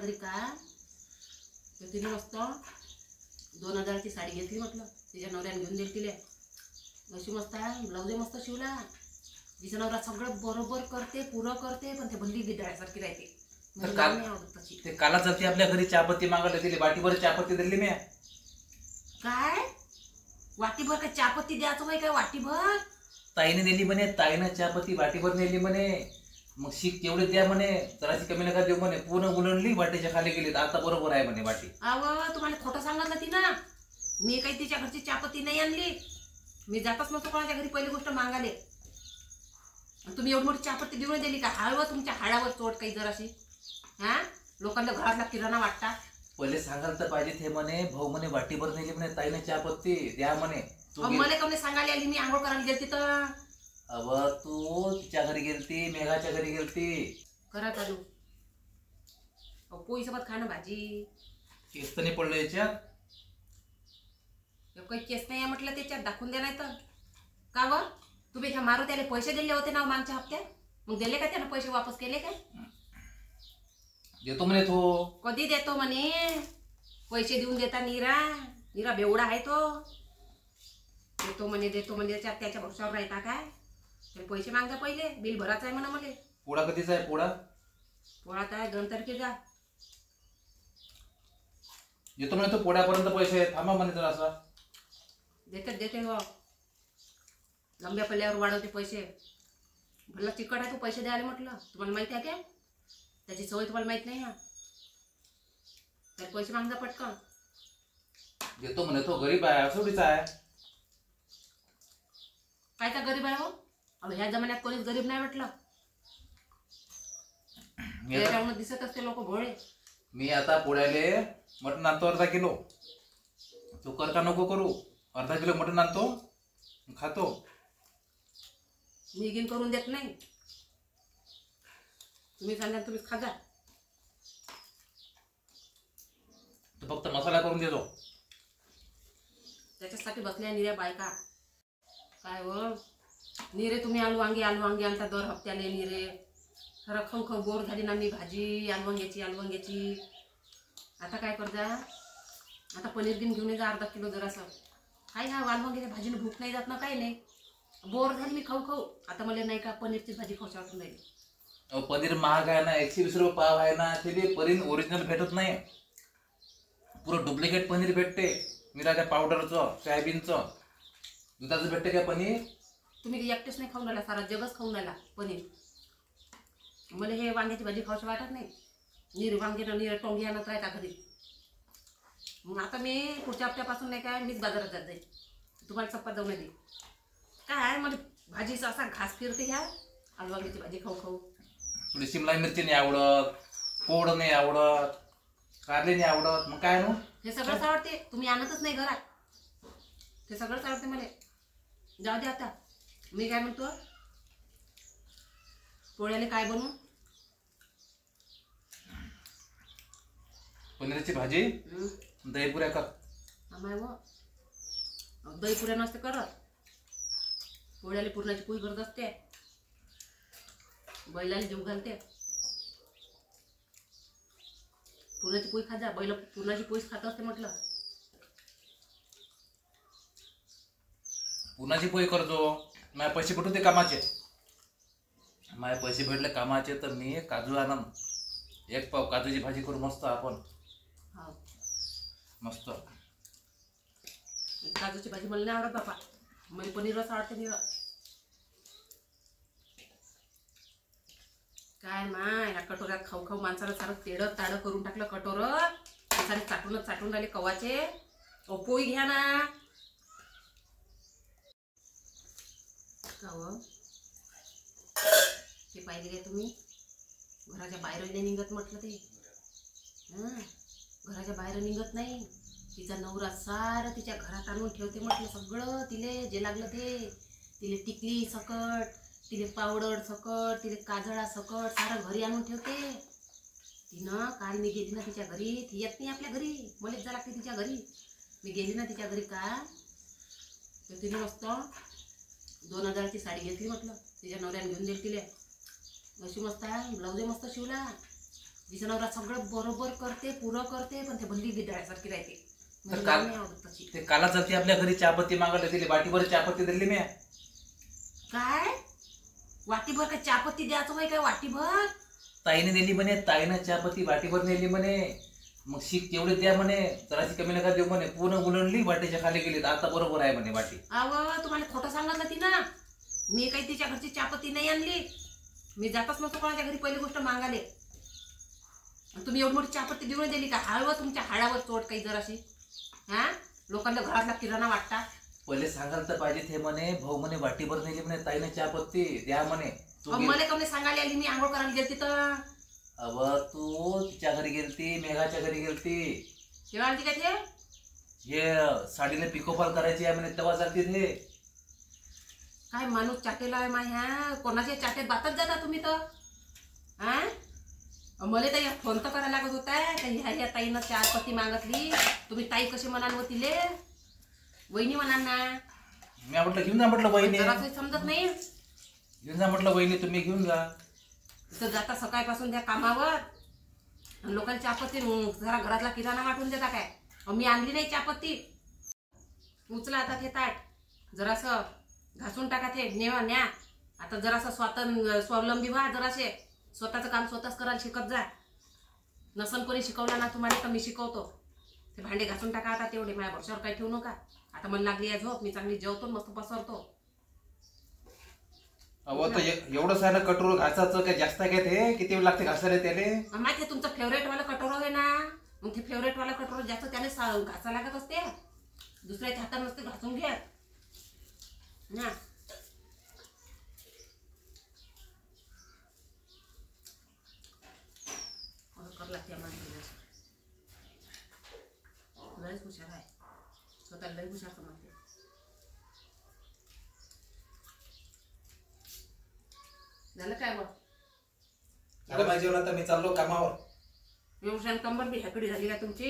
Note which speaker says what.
Speaker 1: घरी का तर तिने मस्त 2000ची साडी घेतली म्हटलं. तिच्या नवऱ्याने घेऊन दिली तिला. अशी मस्त आहे, ब्लाऊज मस्त शिवला. तिचा नवरा सगळं बरोबर करते, पुरं करते, पण ते भल्ली गिटाळ्यासारखी राहते.
Speaker 2: तर काल ते कालच ती आपल्या घरी चहापत्ती मागायला दिली, वाटीभर चहापत्ती दिली मी.
Speaker 1: काय वाटीभर काय चहापत्ती द्यायचं बाई? काय वाटीभर?
Speaker 2: ताईने नेली म्हणे, ताईनं चहापत्ती वाटीभर नेली म्हणे. मग शीक तेवढे द्या म्हणे, जराशी कमी नका देऊ म्हणे. पूर्ण उलटली, वाटीच्या खाली गेली. आता बरोबर आहे म्हणे वाटी.
Speaker 1: अव तुम्हाला खोटं सांगितलं ती ना. मी काही तिच्या घरची चहापत्ती नाही आणली. मी जातच नसतो कोणाच्या घरी. पहिली गोष्ट मागाले. तुम्ही एवढी मोठी चहापत्ती देऊन दिली का? हळव तुमच्या हाडावर चोट काही जराशी. हा लोकांना घरातला किराणा वाटता.
Speaker 2: पहिले सांगायला तर पाहिजे ते म्हणे. भाऊ म्हणे वाटीभर नेली म्हणे, ताईने चहापत्ती द्या म्हणे.
Speaker 1: मला कोणी सांगायला आली? मी आंघोळ करायला गेलती तर.
Speaker 2: अव तू तिच्या घरी गेलती, मेघाच्या घरी गेलती.
Speaker 1: करा चालू. पोळी सोबत खाणं भाजी.
Speaker 2: केस तर नाही पडलं याच्यात.
Speaker 1: काही केस नाही म्हटलं त्याच्यात, दाखवून द्या. नाही तर का व तुम्ही ह्या मारू त्याला पैसे दिले होते ना मागच्या हप्त्यात? मग दिले का त्यानं? पैसे वापस केले काय?
Speaker 2: देतो म्हणे तो.
Speaker 1: कधी देतो म्हणे? पैसे देऊन देता नीरा. नीरा बेवडा आहे तो. देतो म्हणे त्याच्या भरोशावर राहता काय? त्याला पैसे मागता पहिले. बिल भरायचं आहे म्हणा मला.
Speaker 2: पोळा कधीचा आहे? पोळा
Speaker 1: तर आहे 2 तारखेचा.
Speaker 2: येतो म्हणे तो पोळ्यापर्यंत पैसे. थांबा म्हणे तर असा
Speaker 1: देते हो. लंब्या पल्ल्यावर वाढवते पैसे. भरला चिकट आहे तो पैसे द्यायला म्हटलं. तुम्हाला माहिती आहे काय? त्याची सवय तुम्हाला माहित नाही. हा त्याला पैसे मागता पटकन.
Speaker 2: देतो म्हणे तो. गरीब आहे, असोडीचा आहे.
Speaker 1: काय त्या गरीब आहे हो? अहो ह्या जमान्यात कोणीच गरीब नाही म्हटलं. त्याच्यामुळे दिसत असते लोक भोळे.
Speaker 2: मी आता पोळ्याले मटण आणतो अर्धा किलो. तो कर का नको करू? अर्धा किलो मटण आणतो, खातो.
Speaker 1: मी गिन करून देत नाही. तुम्ही सांगा तुम्हीच खाजा.
Speaker 2: तो फक्त मसाला करून देतो.
Speaker 1: त्याच्यासाठी बसल्या निर्या बायका. काय व निरे तुम्ही आलू वांगी आणता दर हप्त्याले निरे. खरं खाऊ बोर झाली ना मी भाजी आलू वांग्याची. आता काय करता? आता पनीर घेऊन ये जा अर्धा किलो जरासं. काय ना आलू वांग्याच्या भाजीने भूक नाही जात ना, काही नाही. बोर झाली मी खाऊ. आता मला नाही का पनीरची भाजी खाऊशी वाटून राहिली.
Speaker 2: पनीर महाग आहे ना, 120 रुपये पाव आहे ना. ते बी पनीर ओरिजिनल भेटत नाही. पुरं डुप्लिकेट पनीर भेटते. मिराच्या पावडरचं, सोयाबीनचं. दुधाचं भेटते का पनीर?
Speaker 1: तुम्ही एकटेच नाही खाऊन राहिला, सारा जगच खाऊन राहिला पनीर. मला हे वांग्याची भाजी खाऊशी वाटत नाही. नीर टोंगी आणत राहता घरी. मग आता मी पुढच्या हप्त्यापासून नाही काय मीच बाजारात जात जाईल. तुम्हाला चप्पा जाऊ नये. काय मला भाजीचा असा घास फिरते ह्या आलू वांग्याची भाजी खाऊ.
Speaker 2: तुला शिमला मिरची नाही आवडत, पोड नाही आवडत, कारले नाही आवडत. मग काय नो?
Speaker 1: हे सगळंच आवडते. तुम्ही आणतच नाही घरात. ते सगळंच आवडते मला. जाऊ दे आता. मी काय म्हणतो, पोळ्याला काय बनवू?
Speaker 2: पनीरची भाजी, दही पुऱ्या कर.
Speaker 1: आम्हाला व दही पुऱ्या नसते करत. पोळ्याला पुरणाची पोळी करत असते. बैलाला जीव घालते. पुरणाची पोळी खा जा. बैल पुरणाची पोळीच खात असते म्हटलं.
Speaker 2: पुरणाची पोळी करतो. माझे पैसे भेटू दे कामाचे. माझे पैसे भेटले कामाचे तर मी काजू आणन. 1 पाव काजूची भाजी करू मस्त आपण. मस्त.
Speaker 1: काजूची भाजी मला नाही आवडत बापा. मला पनीरच आवडते. निर काय माय ह्या कटोऱ्यात खाऊ माणसाला सारं तेडं ताडं करून टाकलं. कटोर सारे चाटून राहिले कवाचे. पोळी घ्या ना. ते पाहिजे काय तुम्ही? घराच्या बाहेर नाही निघत म्हटलं ते. घराच्या बाहेर निघत नाही. तिचा नवरा सारं तिच्या घरात आणून ठेवते म्हटलं. सगळं तिले जे लागलं ते. तिले टिकली सकट, तिले पावडर सकट, तिले काजळा सकट सारं घरी आणून ठेवते. तिनं काल मी गेली ना तिच्या घरी. ती येत नाही आपल्या घरी. मलाच जा लागते तिच्या घरी. मी गेली ना तिच्या घरी का तर तिने मस्त 2000ची साडी घेतली म्हटलं. तिच्या नवऱ्याने घेऊन दिली तिला. अशी मस्त आहे. ब्लाऊज मस्त शिवला. तिचा नवरा सगळं बरोबर करते, पुरं करते, पण ते भल्ली गिधाळ्यासारखी राहते.
Speaker 2: तर
Speaker 1: मला
Speaker 2: काल
Speaker 1: नाही आवडत तशी.
Speaker 2: ते काला चलती आपल्या घरी चहापत्ती मागायला दिली, वाटीभर चहापत्ती दिली मी.
Speaker 1: काय वाटीभर काय चहापत्ती द्यायचं होय काय वाटीभर?
Speaker 2: ताईने दिली म्हणे, ताईनं चहापत्ती वाटीभर नेली म्हणे. मग शीक तेवढे द्या म्हणे, जराशी कमी नका देऊ म्हणे. पूर्ण उलंडली, वाटीच्या खाली गेली. आता बरोबर आहे म्हणे वाटी.
Speaker 1: अव तुम्हाला खोटं सांगितलं ती ना. मी काही तिच्या घरची चहापत्ती नाही आणली. मी जातच नव्हतो कोणाच्या घरी, पहिली गोष्ट मागाले. आणि तुम्ही एवढी मोठी चहापत्ती देऊन दिली का? हळव तुमच्या हाडावर चोट काही जराशी. हा लोकांना घरातला किराणा वाटता.
Speaker 2: पहिले सांगायला तर पाहिजे ते म्हणे, भाऊ म्हणे वाटीभर नेली म्हणे ताईनं चहापत्ती द्या म्हणे. तू
Speaker 1: मला कमी सांगायला आली, मी आंघोळ करायला गेलती तर.
Speaker 2: अव तू तिच्या घरी गेलती, मेघाच्या घरी गेलती.
Speaker 1: केव्हा आलती का ते?
Speaker 2: हे साडीला पिकोफॉल करायची आहे म्हणे, तेव्हा चालते ते.
Speaker 1: काय माणूस चाटेला आहे माय. ह्या कोणाच्या चाटेत बातच जाता तुम्ही तर. हा मला तर या फोन तर करायला लागत होता का ह्या ताईनं चहापत्ती मागितली. तुम्ही ताई कशी म्हणाल व तिले? वहिनी म्हणाल ना.
Speaker 2: मी म्हटलं घेऊन जा म्हटलं वहिनी.
Speaker 1: जरासही समजत नाही.
Speaker 2: घेऊन जा म्हटलं वहिनी, तुम्ही घेऊन जा.
Speaker 1: तिथं जाता सकाळपासून त्या कामावर आणि लोकांची चहापत्ती जरा घरातला किराणा वाटून देता काय? मी आणली नाही चहापत्ती. उचला आता ते ताट, जरासं घासून टाका ते, न्या. आता जरासं स्वावलंबी व्हा, जरासे स्वतःचं काम स्वतःच करायला शिकत जा. नसन कोणी शिकवला ना तुम्हाला तर मी शिकवतो. ते भांडे घासून टाका आता तेवढे. माझ्या वर्षावर काही ठेवू नका. आता मला लागली आहे झोप, मी चांगली जेवतो, मस्त पसरतो.
Speaker 2: अहो तर एवढं सारं कटोर घासायचं काय जास्त काय ते? किती वेळ लागते घासायला त्याले?
Speaker 1: माहिती तुमचं फेवरेट वाला कटोरा आहे ना, मग ते फेवरेट वाला कटोरा जास्त त्याने घासा लागत असते. दुसऱ्याच्या हातात नसते घासून घ्या ना. करला त्या माणसाला लयच हुशार आहे, स्वतःला लय हुशार समजते. झालं काय बघ?
Speaker 2: झालं पाहिजे आता मी चाललो कामावर.
Speaker 1: व्यवसाय कंबर बी हॅकडी झाली का तुमची?